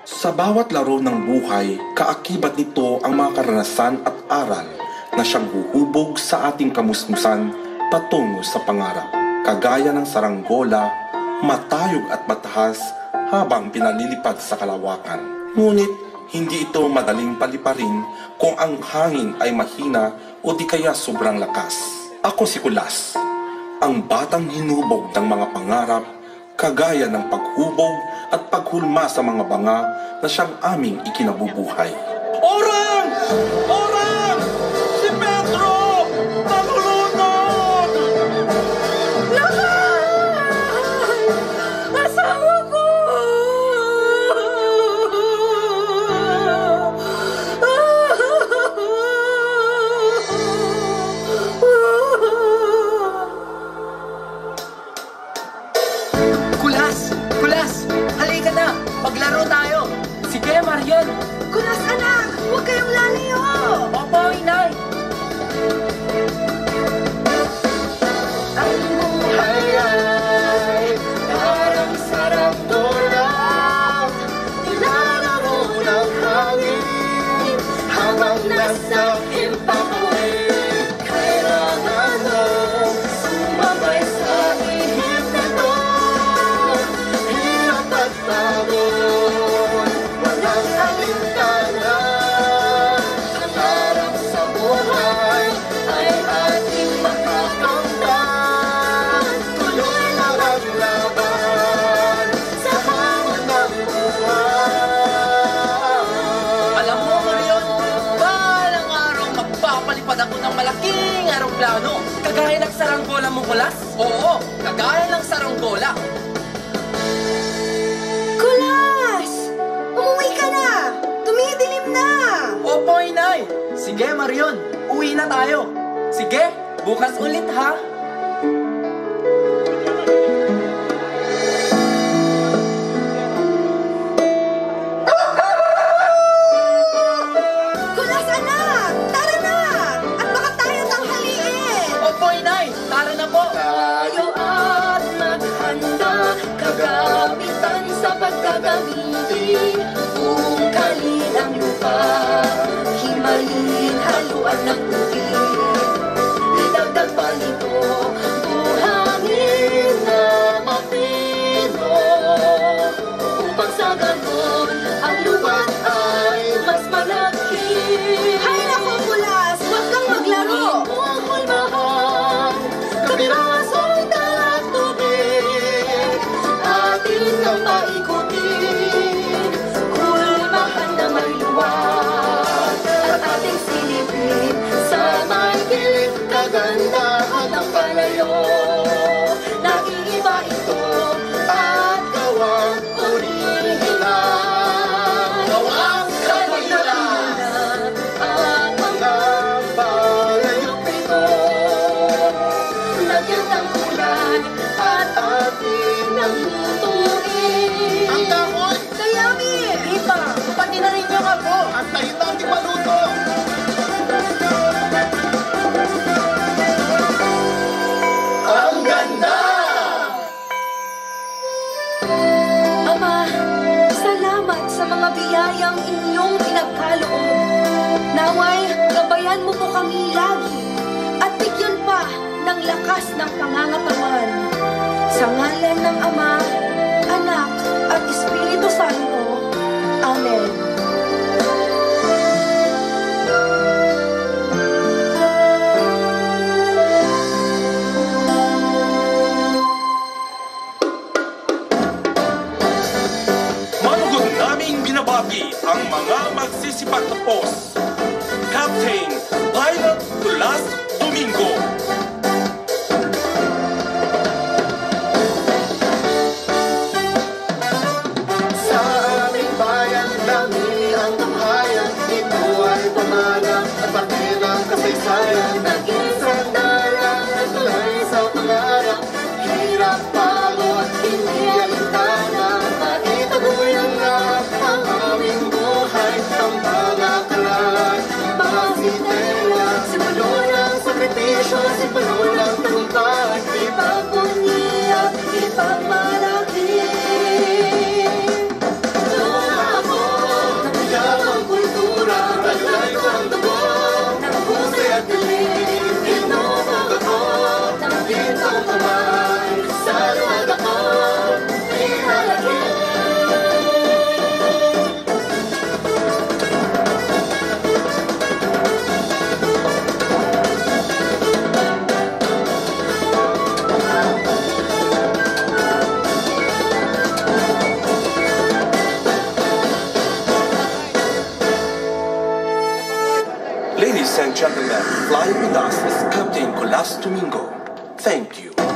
Sa bawat laro ng buhay, kaakibat nito ang mga karanasan at aral na siyang huhubog sa ating kamusmusan patungo sa pangarap. Kagaya ng saranggola, matayog at matahas habang pinalilipad sa kalawakan. Ngunit, hindi ito madaling paliparin kung ang hangin ay mahina o di kaya sobrang lakas. Ako si Kulas, ang batang hinubog ng mga pangarap, kagaya ng paghubog at paghulma sa mga banga na siyang aming ikinabubuhay. Orang! Orang! Si Pedro! Nalulunod! Lahat! Asawa ko! Kulas! Kulas! Halika na! Maglaro tayo! Sige, Marion! Kulas, anak! Huwag kayong lalayo! Opo, inay! Ang buhay ay parang saranggola, nilalaro ng hangin habang nasa himpapawid. Kailangan mong sumabay sa ihip nito, hirap at pagod, walang alintana. Ang harap sa buhay ay ating makakamtan. Tuloy lang ang laban sa hamon ng buhay. Alam mo, Marion, balang araw magpapalipad ako ng malaking aeroplano. Kagaya ng saranggola mo, Kulas? Oo, kagaya ng saranggola. Kulas! Umuwi ka na! Tumidilim na! Opo, inay! Sige, Marion, uwi na tayo. Sige, bukas ulit, ha? Kulas, anak! Tara na! At baka tayo tanghaliin! Opo, inay! Tara na po! Tayo at maghanda, kagamitan sa pagkagamitin. Ungkalin ang lupa, himayin haluan ng tubig. Idagdag pa nito, buhangin na mapino. Upang sa ganon, ang luwan ay mas malaki. Hay nako, Kulas! Huwag kang maglaro! Ang hulmahan, kapirasong dalat tubig, atin ang paikutin. Hulmahan na may luwag, at ating silipin sa may pilit kagandahan ng palayo. Naiiba ito at gawang orihinal. Gawang orihinal ang mga palayok nito. Lagyan ng kulay at ating ng lutuin. Ang dahon! Kayami! Ipa, pati na rin yung ako! Antayin natin maluto! Ang ganda! Ama, salamat sa mga biyayang inyong pinagkaloob. Naway, gabayan mo po kami lagi at bigyan pa ng lakas ng pangangatawan. Sa ngalan ng Ama, Anak, at Espiritu Santo. Amen. Manugod naming binabati ang mga magsisipagtapos. Captain Pilot Kulas Domingo. Sa aming bayan, dami ang tunghayan. Ito ay pamanang at parte ng kasaysayan. Naging sandalan at tulay sa pangarap. Hirap, pagod, hindi alintana. Maitaguyang lahat ang aming buhay. Ang mga kalan, mga sitela, simulong ng flying with us is Captain Colas Domingo. Thank you.